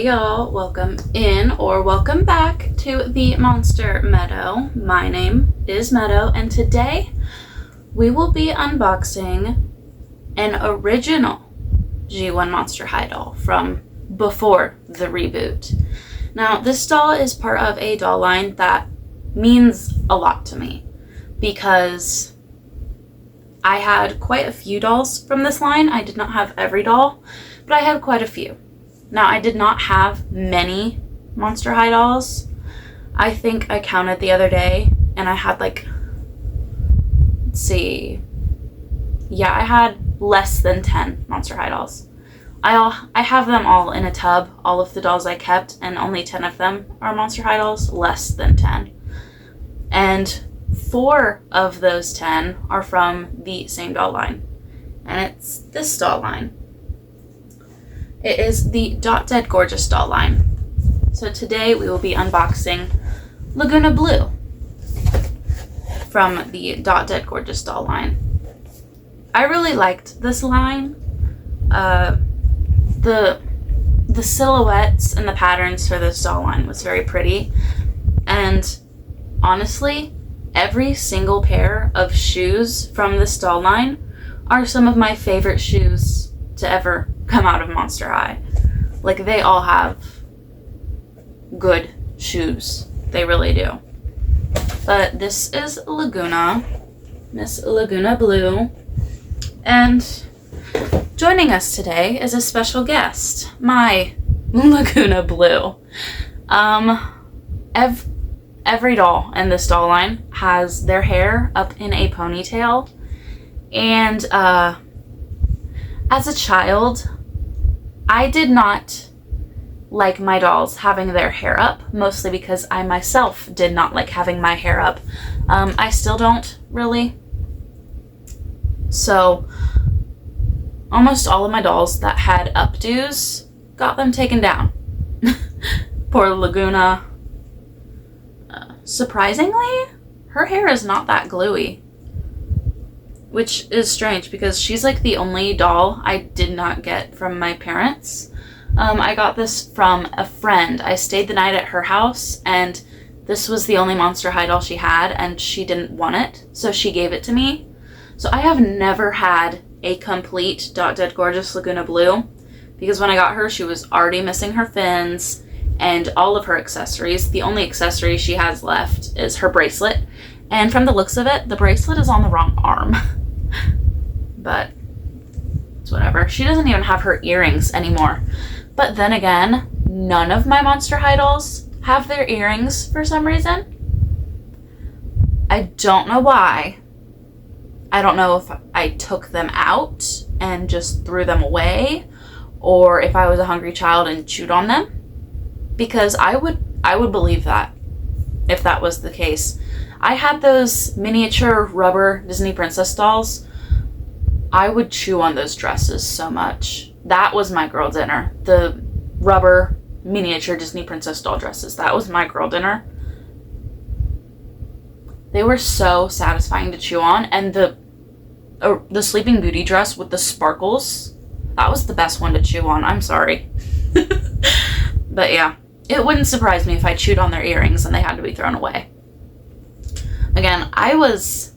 Hey y'all, welcome in or welcome back to the Monster Meadow. My name is Meadow, and today we will be unboxing an original G1 Monster High doll from before the reboot. Now, this doll is part of a doll line that means a lot to me because I had quite a few dolls from this line. I did not have every doll, but I had quite a few. Now, I did not have many Monster High dolls. I think I counted the other day, and I had I had less than 10 Monster High dolls. I have them all in a tub, all of the dolls I kept, and only 10 of them are Monster High dolls, less than 10. And 4 of those 10 are from the same doll line, and it's this doll line. It is the Dead Gorgeous doll line. So today we will be unboxing Lagoona Blue from the Dead Gorgeous doll line. I really liked this line. The silhouettes and the patterns for this doll line was very pretty. And honestly, every single pair of shoes from this doll line are some of my favorite shoes to ever come out of Monster High. They all have good shoes. They really do. But this is Lagoona, Miss Lagoona Blue. And joining us today is a special guest, my Lagoona Blue. Every doll in this doll line has their hair up in a ponytail. And as a child, I did not like my dolls having their hair up, mostly because I myself did not like having my hair up. I still don't, really. So, almost all of my dolls that had updos got them taken down. Poor Lagoona. Surprisingly, her hair is not that gluey. Which is strange because she's the only doll I did not get from my parents. I got this from a friend. I stayed the night at her house, and this was the only Monster High doll she had, and she didn't want it, so she gave it to me. So I have never had a complete Dead Gorgeous Lagoona Blue, because when I got her, she was already missing her fins and all of her accessories. The only accessory she has left is her bracelet, and from the looks of it, the bracelet is on the wrong arm. But it's whatever. She doesn't even have her earrings anymore. But then again, none of my Monster High dolls have their earrings for some reason. I don't know why. I don't know if I took them out and just threw them away, or if I was a hungry child and chewed on them. Because I would believe that if that was the case. I had those miniature rubber Disney princess dolls. I would chew on those dresses so much. That was my girl dinner. The rubber miniature Disney princess doll dresses. That was my girl dinner. They were so satisfying to chew on. And the Sleeping Beauty dress with the sparkles, that was the best one to chew on. I'm sorry. But yeah, it wouldn't surprise me if I chewed on their earrings and they had to be thrown away. Again, I was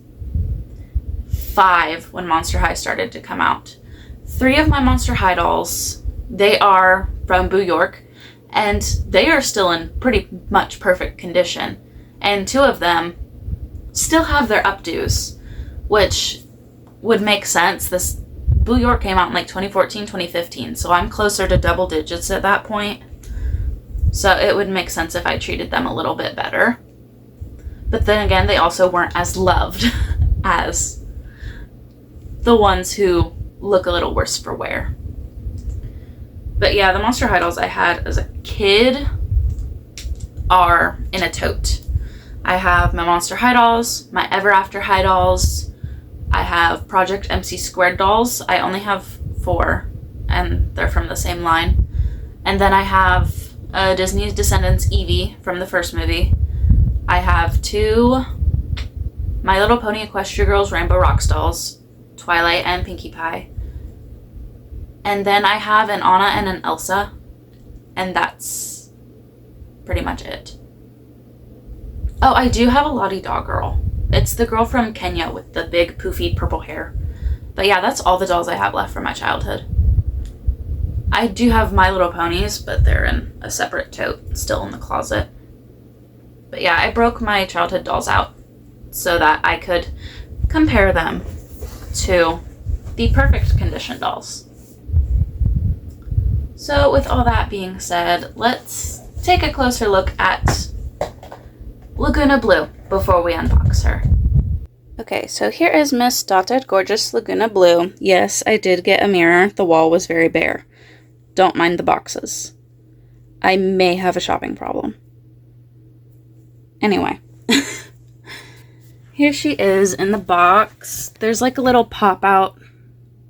5 when Monster High started to come out. 3 of my Monster High dolls, they are from New York, and they are still in pretty much perfect condition. And 2 of them still have their updos, which would make sense. This New York came out in 2014, 2015, so I'm closer to double digits at that point. So it would make sense if I treated them a little bit better. But then again, they also weren't as loved as the ones who look a little worse for wear. But yeah, the Monster High dolls I had as a kid are in a tote. I have my Monster High dolls, my Ever After High dolls. I have Project MC Squared dolls. I only have 4, and they're from the same line. And then I have Disney's Descendants Eevee from the first movie. I have 2 My Little Pony Equestria Girls Rainbow Rocks dolls, Twilight and Pinkie Pie. And then I have an Anna and an Elsa. and that's pretty much it. Oh, I do have a Lottie doll girl. It's the girl from Kenya with the big poofy purple hair. But yeah, that's all the dolls I have left from my childhood. I do have My Little Ponies, but they're in a separate tote, still in the closet. But yeah, I broke my childhood dolls out so that I could compare them to the perfect condition dolls. So with all that being said, let's take a closer look at Lagoona Blue before we unbox her. Okay, so here is Miss Dotted Gorgeous Lagoona Blue. Yes, I did get a mirror. The wall was very bare. Don't mind the boxes. I may have a shopping problem. Anyway. Here she is in the box. There's like a little pop-out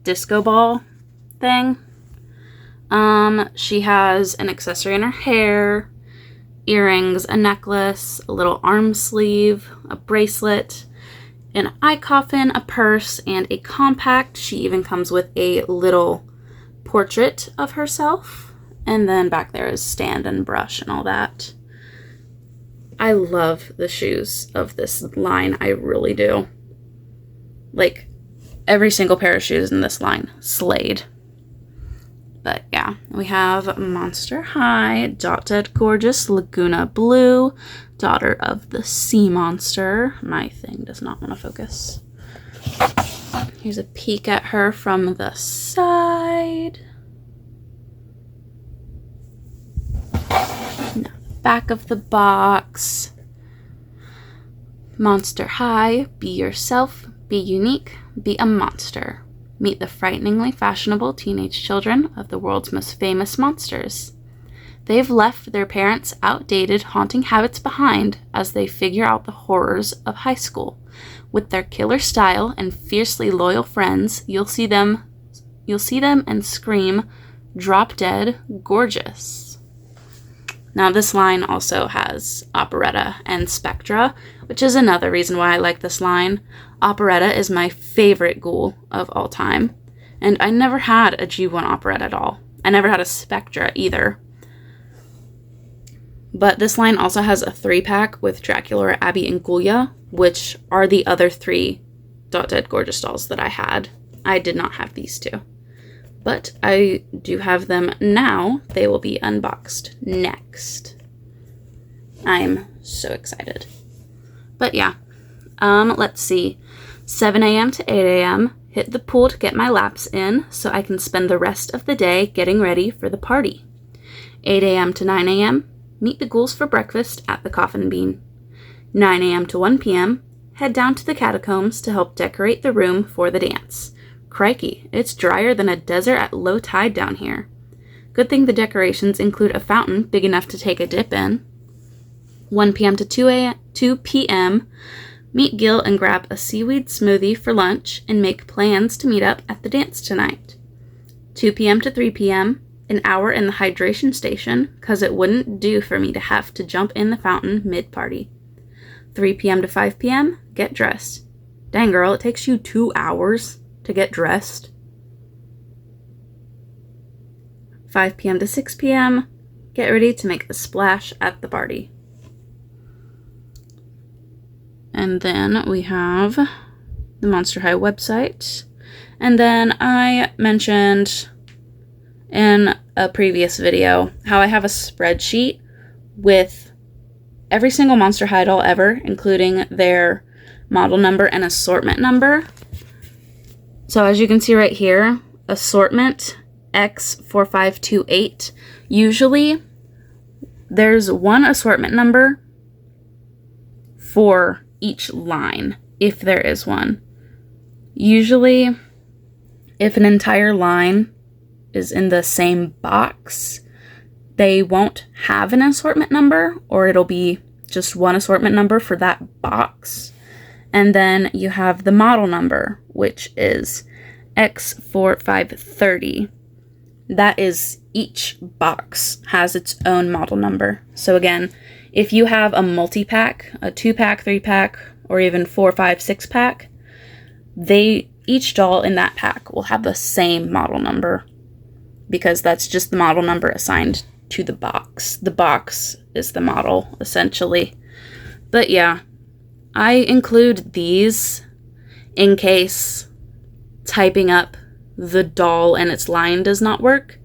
disco ball thing. She has an accessory in her hair, earrings, a necklace, a little arm sleeve, a bracelet, an eye coffin, a purse, and a compact. She even comes with a little portrait of herself. And then back there is stand and brush and all that. I love the shoes of this line. I really do. Like, every single pair of shoes in this line slayed. But yeah, we have Monster High, Dotted Gorgeous Lagoona Blue, daughter of the sea monster. My thing does not want to focus. Here's a peek at her from the side. Now, back of the box. Monster High, be yourself, be unique, be a monster. Meet the frighteningly fashionable teenage children of the world's most famous monsters. They've left their parents' outdated, haunting habits behind as they figure out the horrors of high school. With their killer style and fiercely loyal friends, you'll see them and scream, drop dead gorgeous. Now this line also has Operetta and Spectra, which is another reason why I like this line. Operetta is my favorite ghoul of all time, and I never had a G1 Operetta doll. I never had a Spectra either. But this line also has a 3-pack with Dracula, Abby, and Ghoulia, which are the other 3 Dotted Gorgeous dolls that I had. I did not have these 2. But I do have them now. They will be unboxed next. I'm so excited. But yeah, let's see. 7 a.m. to 8 a.m. Hit the pool to get my laps in so I can spend the rest of the day getting ready for the party. 8 a.m. to 9 a.m. Meet the ghouls for breakfast at the Coffin Bean. 9 a.m. to 1 p.m. Head down to the catacombs to help decorate the room for the dance. Crikey, it's drier than a desert at low tide down here. Good thing the decorations include a fountain big enough to take a dip in. 1 p.m. to 2 p.m. Meet Gil and grab a seaweed smoothie for lunch and make plans to meet up at the dance tonight. 2 p.m. to 3 p.m. An hour in the hydration station, cause it wouldn't do for me to have to jump in the fountain mid-party. 3 p.m. to 5 p.m. Get dressed. Dang girl, it takes you 2 hours to get dressed. 5 p.m. to 6 p.m. Get ready to make a splash at the party. And then we have the Monster High website. And then I mentioned in a previous video how I have a spreadsheet with every single Monster High doll ever, including their model number and assortment number. So as you can see right here, assortment X4528. Usually there's one assortment number for each line, if there is one. Usually, if an entire line is in the same box, they won't have an assortment number, or it'll be just one assortment number for that box. And then you have the model number, which is X4530. That is, each box has its own model number. So again, if you have a multi-pack, a 2-pack, 3-pack, or even 4, 5, 6-pack, each doll in that pack will have the same model number, because that's just the model number assigned to the box. The box is the model, essentially. But yeah, I include these in case typing up the doll and its line does not work.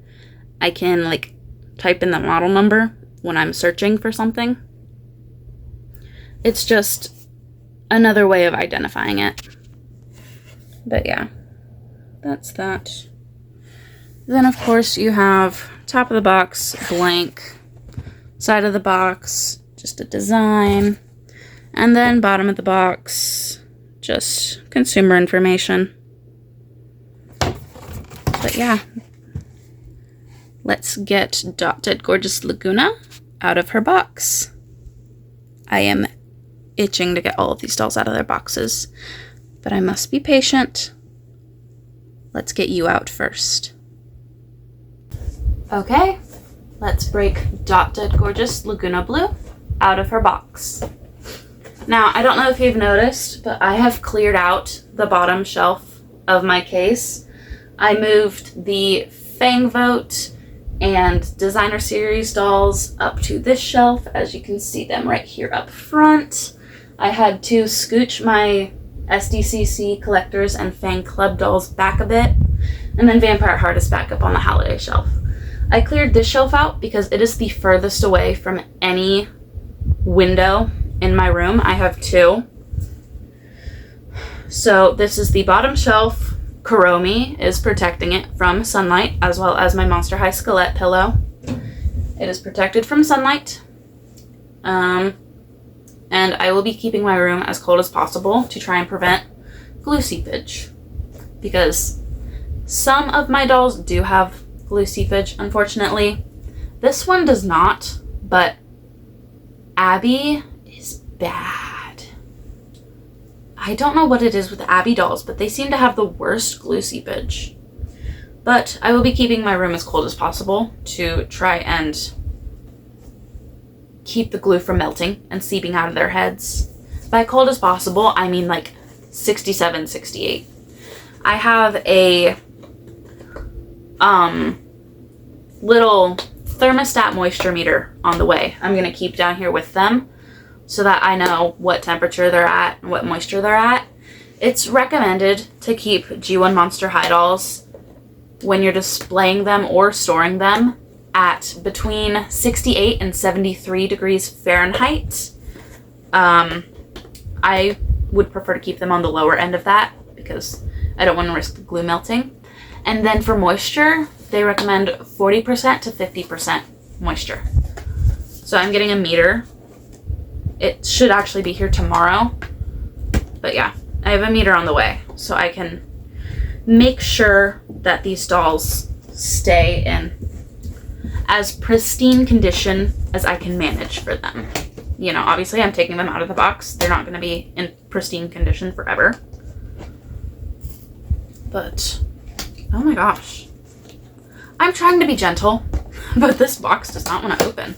I can like type in the model number when I'm searching for something. It's just another way of identifying it. But yeah, that's that. Then of course you have top of the box, blank, side of the box, just a design, and then bottom of the box, just consumer information. But yeah, let's get Dot Gorgeous Lagoona out of her box. I am itching to get all of these dolls out of their boxes, but I must be patient. Let's get you out first. Okay, let's break Dot Gorgeous Lagoona Blue out of her box. Now, I don't know if you've noticed, but I have cleared out the bottom shelf of my case. I moved the Fang Vote and Designer Series dolls up to this shelf, as you can see them right here up front. I had to scooch my SDCC Collectors and Fang Club dolls back a bit, and then Vampire Heart is back up on the holiday shelf. I cleared this shelf out because it is the furthest away from any window in my room. I have two. So this is the bottom shelf. Kuromi is protecting it from sunlight, as well as my Monster High Skelett pillow. It is protected from sunlight. And I will be keeping my room as cold as possible to try and prevent glue seepage. Because some of my dolls do have glue seepage, unfortunately. This one does not, but Abby is bad. I don't know what it is with Abby dolls, but they seem to have the worst glue seepage. But I will be keeping my room as cold as possible to try and keep the glue from melting and seeping out of their heads. By cold as possible, I mean like 67, 68. I have a little thermostat moisture meter on the way. I'm going to keep down here with them so that I know what temperature they're at and what moisture they're at. It's recommended to keep G1 Monster High dolls, when you're displaying them or storing them, at between 68 and 73 degrees Fahrenheit. I would prefer to keep them on the lower end of that because I don't want to risk the glue melting. And then for moisture, they recommend 40% to 50% moisture. So I'm getting a meter. It should actually be here tomorrow. But yeah, I have a meter on the way so I can make sure that these dolls stay in as pristine condition as I can manage for them. You know, obviously I'm taking them out of the box. They're not going to be in pristine condition forever. But, oh my gosh. I'm trying to be gentle, but this box does not want to open.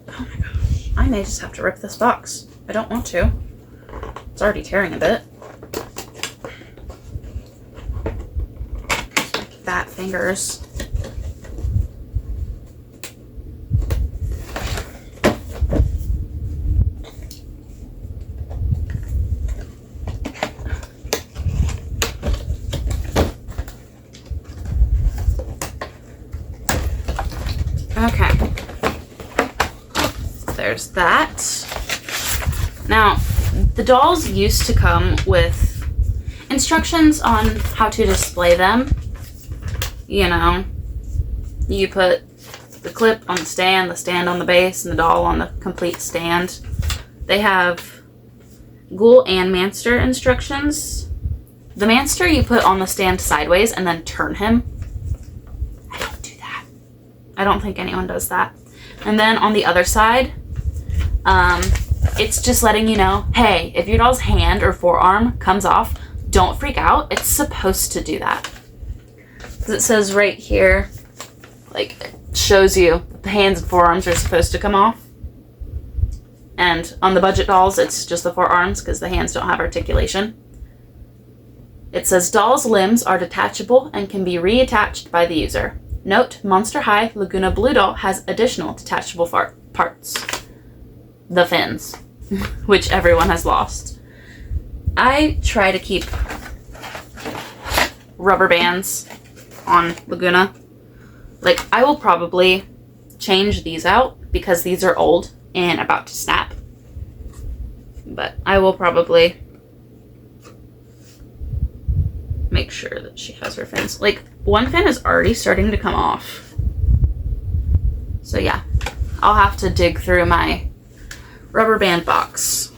Oh my gosh. I may just have to rip this box. I don't want to. It's already tearing a bit. Fat fingers. Okay. There's that. Now, the dolls used to come with instructions on how to display them. You know, you put the clip on the stand on the base, and the doll on the complete stand. They have Ghoul and Manster instructions. The Manster you put on the stand sideways and then turn him. I don't do that. I don't think anyone does that. And then on the other side, it's just letting you know, hey, if your doll's hand or forearm comes off, don't freak out. It's supposed to do that. It says right here, like, it shows you the hands and forearms are supposed to come off. And on the budget dolls, it's just the forearms because the hands don't have articulation. It says doll's limbs are detachable and can be reattached by the user. Note, Monster High Lagoona Blue Doll has additional detachable parts. The fins, which everyone has lost. I try to keep rubber bands on Lagoona. Like, I will probably change these out because these are old and about to snap. But I will probably make sure that she has her fins. Like, one fin is already starting to come off. So yeah, I'll have to dig through my rubber band box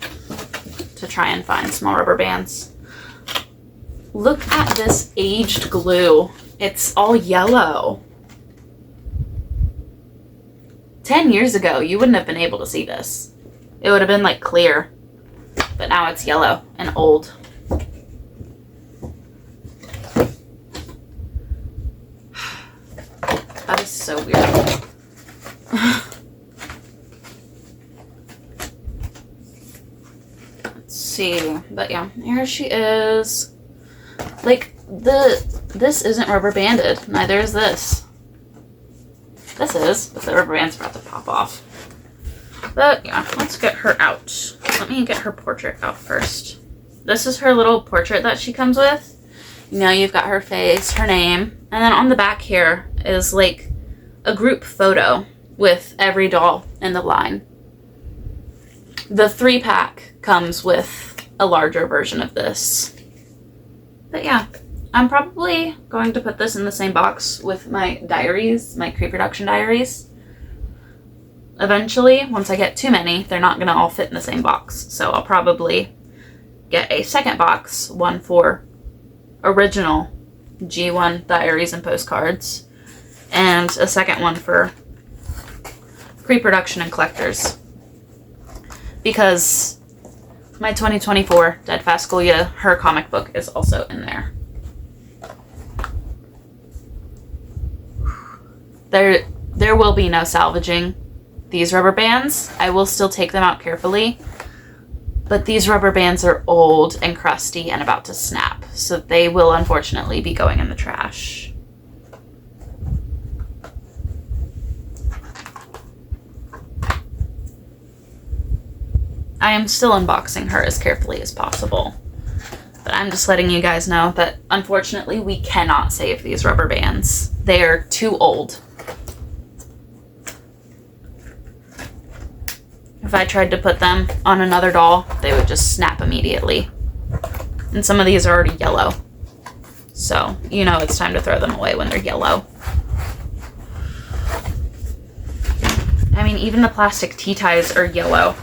to try and find small rubber bands. Look at this aged glue. It's all yellow. 10 years ago, you wouldn't have been able to see this. It would have been like clear, but now it's yellow and old. That is so weird. Let's see. But yeah, here she is. Like, this isn't rubber banded. Neither is this. This is, but the rubber band's about to pop off. But yeah, let's get her out. Let me get her portrait out first. This is her little portrait that she comes with. You know, you've got her face, her name, and then on the back here is like a group photo with every doll in the line. The 3-pack comes with a larger version of this. But yeah, I'm probably going to put this in the same box with my diaries, my pre-production diaries. Eventually, once I get too many, they're not going to all fit in the same box. So I'll probably get a second box, one for original G1 diaries and postcards, and a second one for pre-production and collectors. Because my 2024 Dead Fast Gullia, her comic book, is also in there. There will be no salvaging these rubber bands. I will still take them out carefully. But these rubber bands are old and crusty and about to snap, so they will unfortunately be going in the trash. I am still unboxing her as carefully as possible. But I'm just letting you guys know that unfortunately we cannot save these rubber bands. They are too old. If I tried to put them on another doll, they would just snap immediately. And some of these are already yellow. So, you know it's time to throw them away when they're yellow. I mean, even the plastic tea ties are yellow.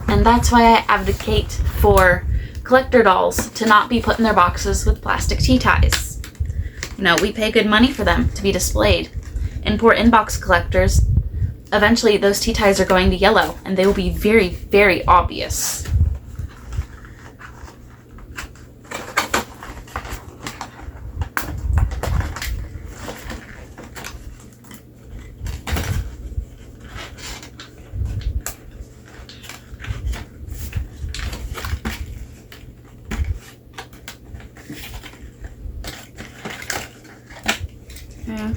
And that's why I advocate for collector dolls to not be put in their boxes with plastic tea ties. You know, we pay good money for them to be displayed. And for inbox collectors, eventually those tea ties are going to yellow, and they will be very, very obvious. Yeah.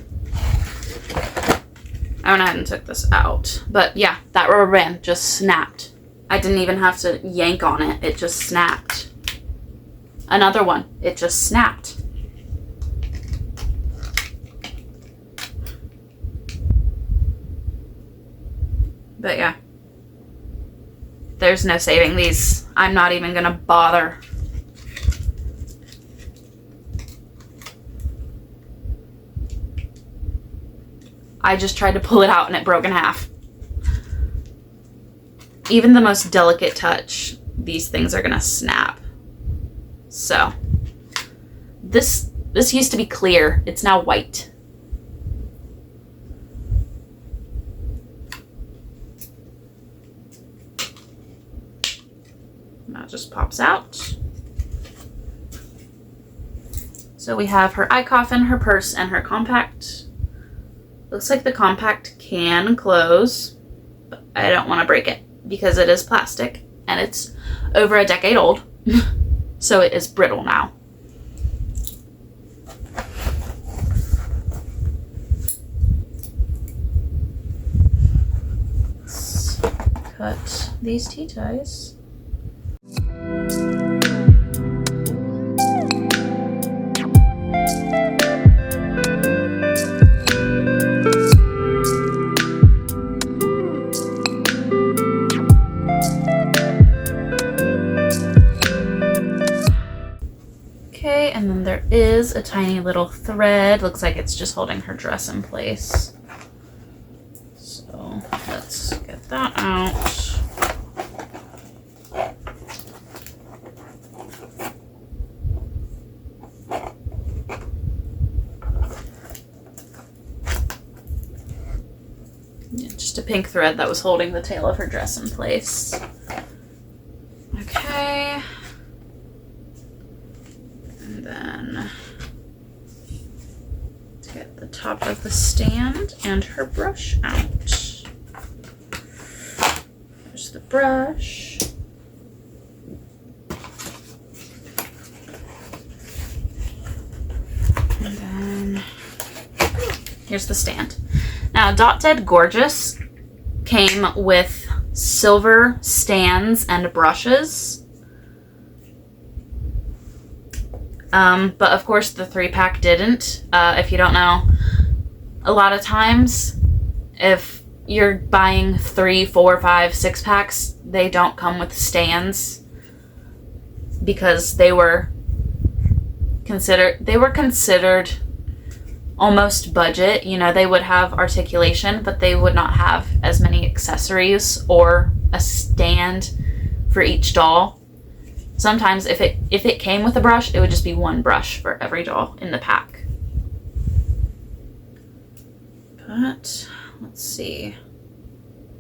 I went ahead and took this out. But yeah, that rubber band just snapped. I didn't even have to yank on it. It just snapped. Another one. It just snapped. But yeah. There's no saving these. I'm not even gonna bother. I just tried to pull it out and it broke in half. Even the most delicate touch, these things are gonna snap. So, this used to be clear. It's now white. That just pops out. So we have her eye coffin, her purse, and her compact. Looks like the compact can close, but I don't want to break it. because it is plastic and it's over a decade old. So it is brittle now. Let's cut these tea ties. Okay, and then there is a tiny little thread. Looks like it's just holding her dress in place. So let's get that out. Yeah, just a pink thread that was holding the tail of her dress in place. Okay. And then let's get the top of the stand and her brush out. There's the brush. And then here's the stand. Now, Dot Dead Gorgeous came with silver stands and brushes. But of course the 3-pack didn't. If you don't know, a lot of times if you're buying 3, 4, 5, 6-packs, they don't come with stands because they were considered almost budget. You know, they would have articulation, but they would not have as many accessories or a stand for each doll. Sometimes if it came with a brush, it would just be one brush for every doll in the pack. But let's see.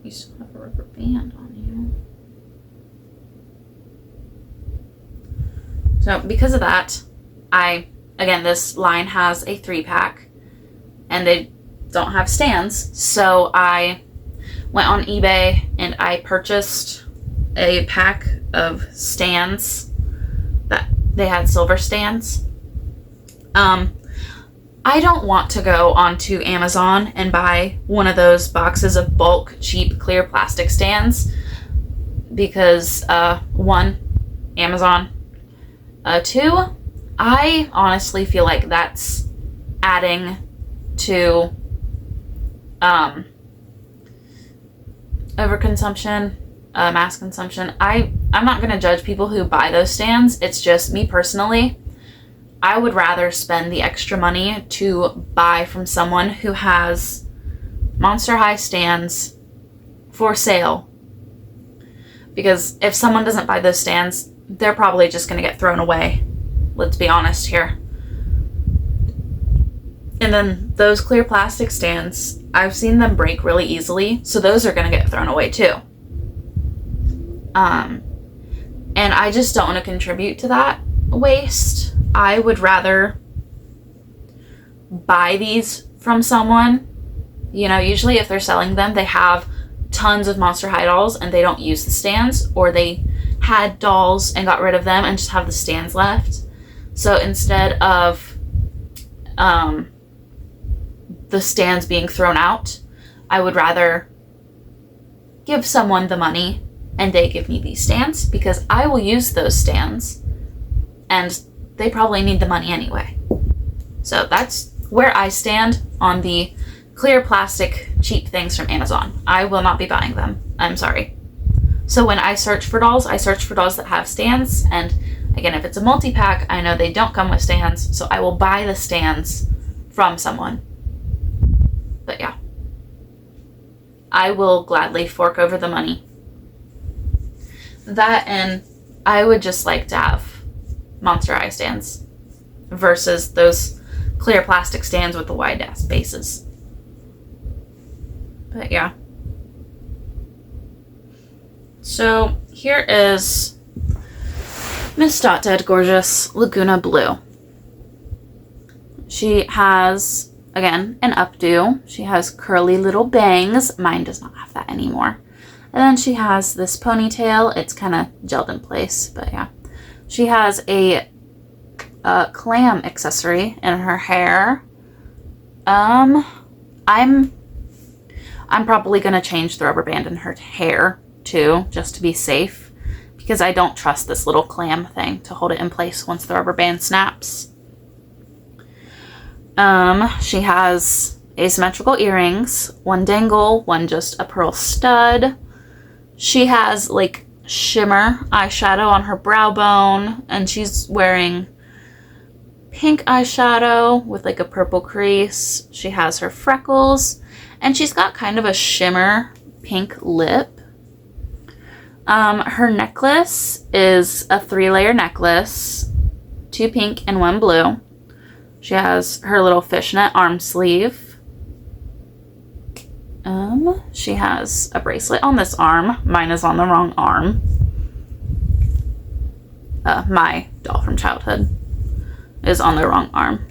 You still have a rubber band on you. So because of that, again, this line has a 3-pack and they don't have stands. So I went on eBay and I purchased a pack of stands that they had silver stands. I don't want to go onto Amazon and buy one of those boxes of bulk, cheap, clear plastic stands because, 1, Amazon. 2, I honestly feel like that's adding to overconsumption, mass consumption. I'm not going to judge people who buy those stands. It's just me personally. I would rather spend the extra money to buy from someone who has Monster High stands for sale. Because if someone doesn't buy those stands, they're probably just going to get thrown away. Let's be honest here. And then those clear plastic stands, I've seen them break really easily, so those are going to get thrown away too. And I just don't want to contribute to that waste. I would rather buy these from someone. You know, usually if they're selling them, they have tons of Monster High dolls and they don't use the stands, or they had dolls and got rid of them and just have the stands left. So instead of the stands being thrown out, I would rather give someone the money and they give me these stands, because I will use those stands and they probably need the money anyway. So that's where I stand on the clear plastic cheap things from Amazon. I will not be buying them. I'm sorry. So when I search for dolls, I search for dolls that have stands. And again, if it's a multi-pack, I know they don't come with stands. So I will buy the stands from someone. But yeah, I will gladly fork over the money. That, and I would just like to have Monster High stands versus those clear plastic stands with the wide ass bases. But yeah. So here is Miss Dot Dead Gorgeous Lagoona Blue. She has, again, an updo. She has curly little bangs. Mine does not have that anymore. And then she has this ponytail. It's kind of gelled in place, but yeah. She has a clam accessory in her hair. I'm probably going to change the rubber band in her hair too, just to be safe, because I don't trust this little clam thing to hold it in place once the rubber band snaps. She has asymmetrical earrings, one dangle, one just a pearl stud. She has like shimmer eyeshadow on her brow bone, and she's wearing pink eyeshadow with like a purple crease. She has her freckles, and she's got kind of a shimmer pink lip. Her necklace is a 3-layer necklace, 2 pink and 1 blue. She has her little fishnet arm sleeve. She has a bracelet on this arm. Mine is on the wrong arm. My doll from childhood is on the wrong arm.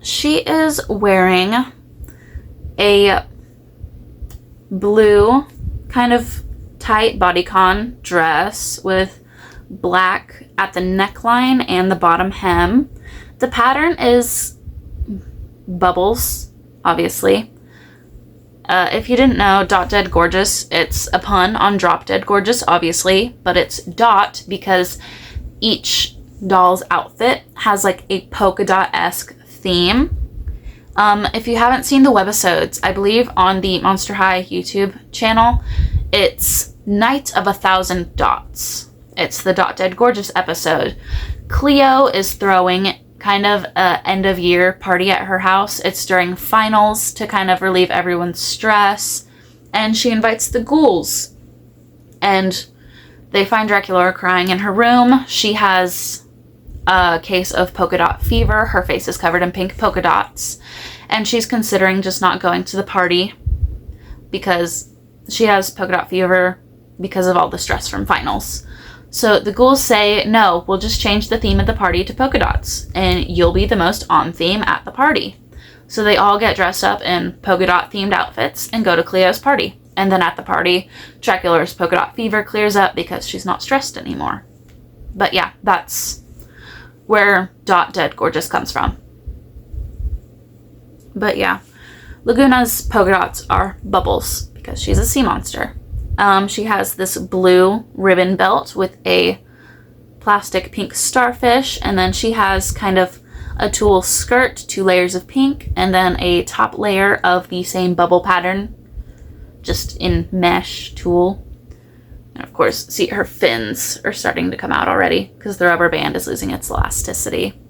She is wearing a blue kind of tight bodycon dress with black at the neckline and the bottom hem. The pattern is bubbles, obviously. If you didn't know, Dot Dead Gorgeous, it's a pun on Drop Dead Gorgeous, obviously, but it's dot because each doll's outfit has like a polka dot-esque theme. If you haven't seen the webisodes, I believe on the Monster High YouTube channel, it's Night of 1,000 Dots. It's the Dot Dead Gorgeous episode. Cleo is throwing kind of a end of year party at her house. It's during finals to kind of relieve everyone's stress, and she invites the ghouls, and they find Dracula crying in her room. She has a case of polka dot fever. Her face is covered in pink polka dots, and she's considering just not going to the party because she has polka dot fever because of all the stress from finals. So the ghouls say, no, we'll just change the theme of the party to polka dots, and you'll be the most on theme at the party. So they all get dressed up in polka dot themed outfits and go to Cleo's party. And then at the party, Dracula's polka dot fever clears up because she's not stressed anymore. But yeah, that's where Dot Dead Gorgeous comes from. But yeah, Lagoona's polka dots are bubbles because she's a sea monster. She has this blue ribbon belt with a plastic pink starfish, and then she has kind of a tulle skirt, 2 layers of pink, and then a top layer of the same bubble pattern, just in mesh tulle. And of course, see, her fins are starting to come out already because the rubber band is losing its elasticity.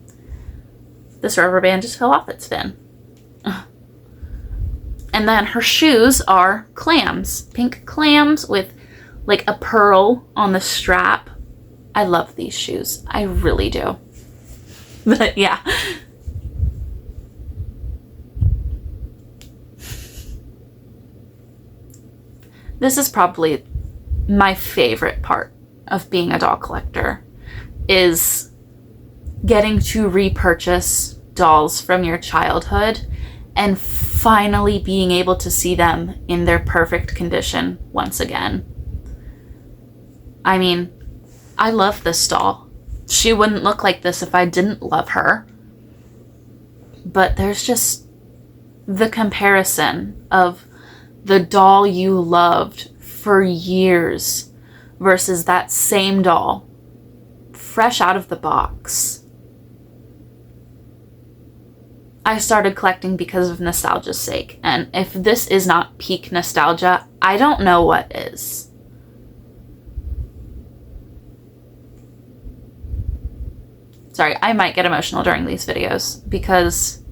This rubber band just fell off its fin. And then her shoes are clams, pink clams with like a pearl on the strap. I love these shoes. I really do. But yeah. This is probably my favorite part of being a doll collector, is getting to repurchase dolls from your childhood and finally being able to see them in their perfect condition once again. I mean, I love this doll. She wouldn't look like this if I didn't love her. But there's just the comparison of the doll you loved for years versus that same doll fresh out of the box. I started collecting because of nostalgia's sake, and if this is not peak nostalgia, I don't know what is. Sorry, I might get emotional during these videos because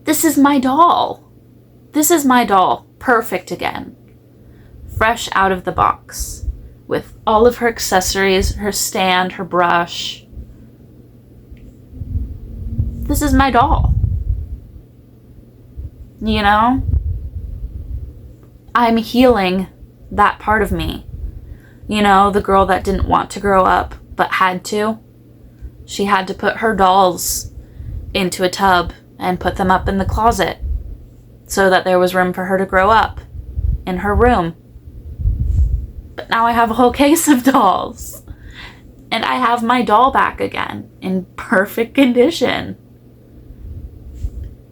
this is my doll. This is my doll, perfect again. Fresh out of the box with all of her accessories, her stand, her brush. This is my doll. You know? I'm healing that part of me. You know, the girl that didn't want to grow up, but had to. She had to put her dolls into a tub and put them up in the closet so that there was room for her to grow up in her room. But now I have a whole case of dolls. And I have my doll back again in perfect condition.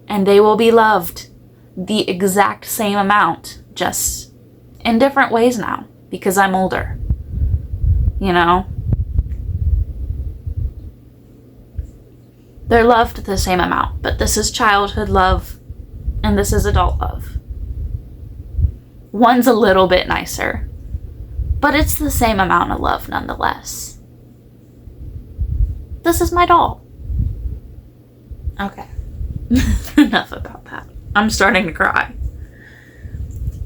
And they will be loved the exact same amount, just in different ways now, because I'm older. You know? They're loved the same amount, but this is childhood love, and this is adult love. One's a little bit nicer, but it's the same amount of love nonetheless. This is my doll. Okay. Enough about that. I'm starting to cry.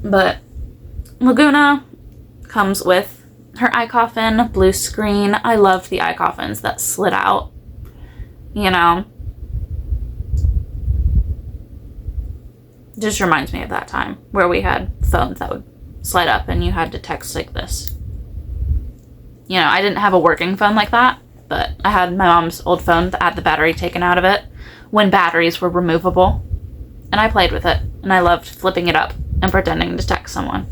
But Lagoona comes with her eye coffin, blue screen. I loved the eye coffins that slid out. You know, just reminds me of that time where we had phones that would slide up and you had to text like this. You know, I didn't have a working phone like that, but I had my mom's old phone that had the battery taken out of it when batteries were removable. And I played with it, and I loved flipping it up and pretending to text someone.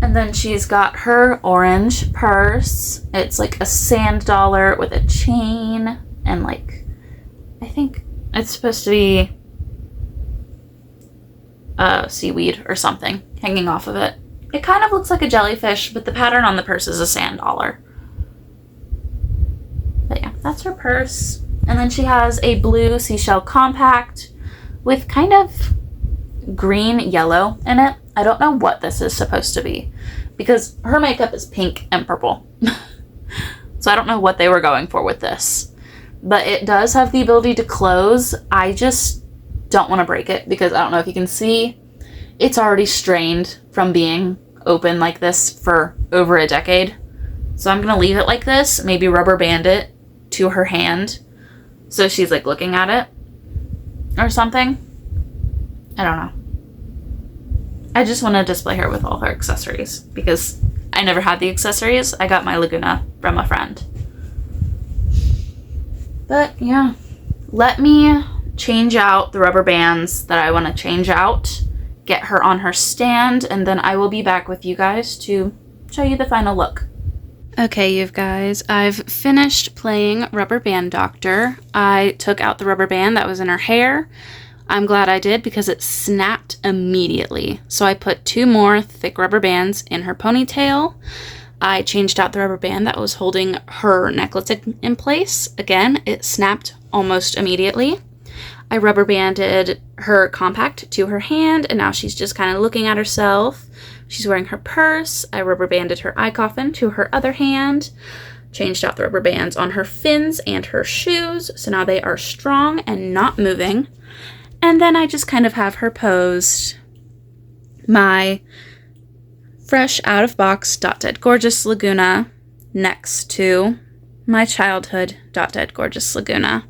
And then she's got her orange purse. It's like a sand dollar with a chain and like, I think it's supposed to be seaweed or something hanging off of it. It kind of looks like a jellyfish, but the pattern on the purse is a sand dollar. But yeah, that's her purse. And then she has a blue seashell compact with kind of green yellow in it. I don't know what this is supposed to be because her makeup is pink and purple. So I don't know what they were going for with this. But it does have the ability to close. I just don't want to break it because I don't know if you can see. It's already strained from being open like this for over a decade. So I'm going to leave it like this, maybe rubber band it to her hand so she's like looking at it or something. I don't know. I just want to display her with all her accessories because I never had the accessories. I got my Lagoona from a friend. But yeah, let me change out the rubber bands that I want to change out, get her on her stand, and then I will be back with you guys to show you the final look. Okay, you guys, I've finished playing Rubber Band Doctor. I took out the rubber band that was in her hair. I'm glad I did because it snapped immediately. So I put 2 more thick rubber bands in her ponytail. I changed out the rubber band that was holding her necklace in place. Again, it snapped almost immediately. I rubber banded her compact to her hand, and now she's just kind of looking at herself. She's wearing her purse. I rubber banded her eye coffin to her other hand. Changed out the rubber bands on her fins and her shoes, so now they are strong and not moving. And then I just kind of have her posed my fresh out of box Dot Dead Gorgeous Lagoona next to my childhood Dot Dead Gorgeous Lagoona.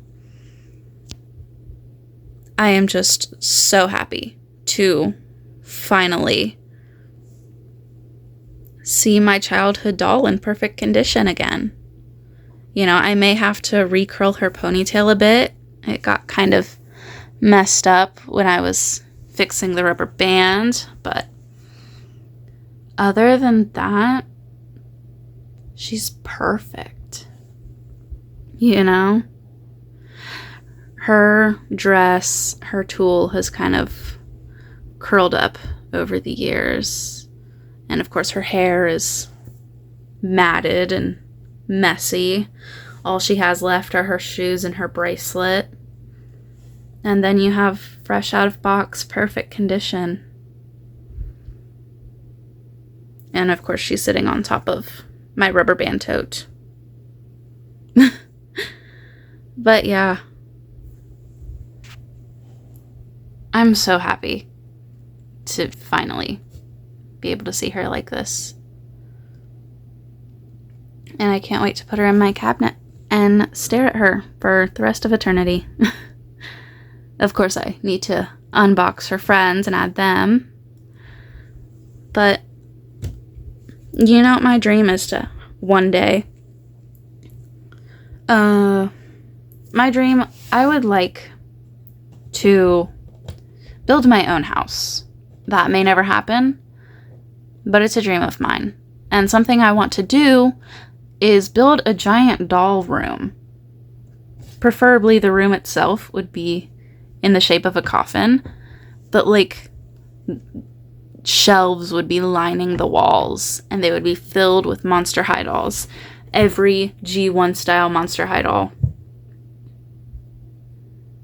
I am just so happy to finally see my childhood doll in perfect condition again. You know, I may have to recurl her ponytail a bit. It got kind of messed up when I was fixing the rubber band, but other than that, she's perfect. You know? Her dress, her tulle has kind of curled up over the years. And of course her hair is matted and messy. All she has left are her shoes and her bracelet. And then you have fresh out of box, perfect condition. And of course she's sitting on top of my rubber band tote. But yeah. I'm so happy to finally be able to see her like this. And I can't wait to put her in my cabinet and stare at her for the rest of eternity. Of course, I need to unbox her friends and add them. But, you know what my dream is to one day? My dream, I would like to build my own house. That may never happen, but it's a dream of mine. And something I want to do is build a giant doll room. Preferably the room itself would be in the shape of a coffin, but like shelves would be lining the walls and they would be filled with Monster High dolls. Every G1 style Monster High doll.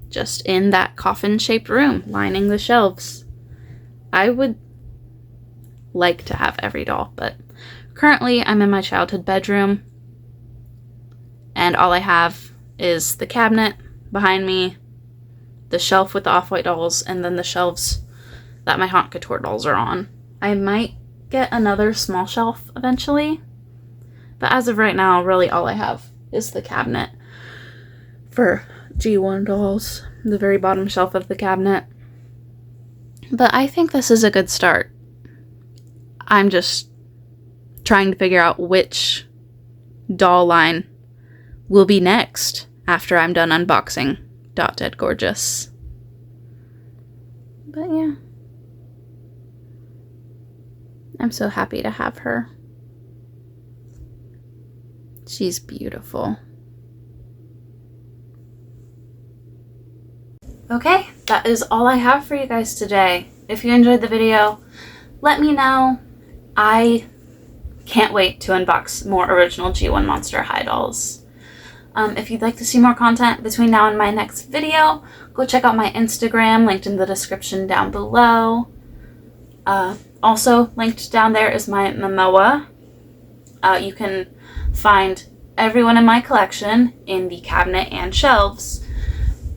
Just in that coffin-shaped room, lining the shelves. I would like to have every doll, but currently I'm in my childhood bedroom, and all I have is the cabinet behind me, the shelf with the Off-White dolls, and then the shelves that my Haunt Couture dolls are on. I might get another small shelf eventually, but as of right now, really all I have is the cabinet for G1 dolls, the very bottom shelf of the cabinet. But I think this is a good start. I'm just trying to figure out which doll line will be next after I'm done unboxing Dot Dead Gorgeous. But yeah. I'm so happy to have her. She's beautiful. Okay, that is all I have for you guys today. If you enjoyed the video, let me know. I can't wait to unbox more original G1 Monster High dolls. If you'd like to see more content between now and my next video, go check out my Instagram, linked in the description down below. Also, linked down there is my Momoa. You can find everyone in my collection in the cabinet and shelves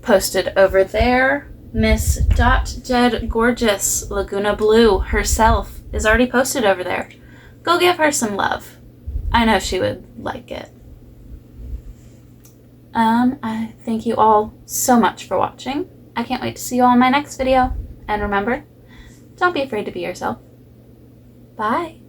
posted over there. Miss Dot Dead Gorgeous Lagoona Blue herself is already posted over there. Go give her some love. I know she would like it. I thank you all so much for watching. I can't wait to see you all in my next video. And remember, don't be afraid to be yourself. Bye.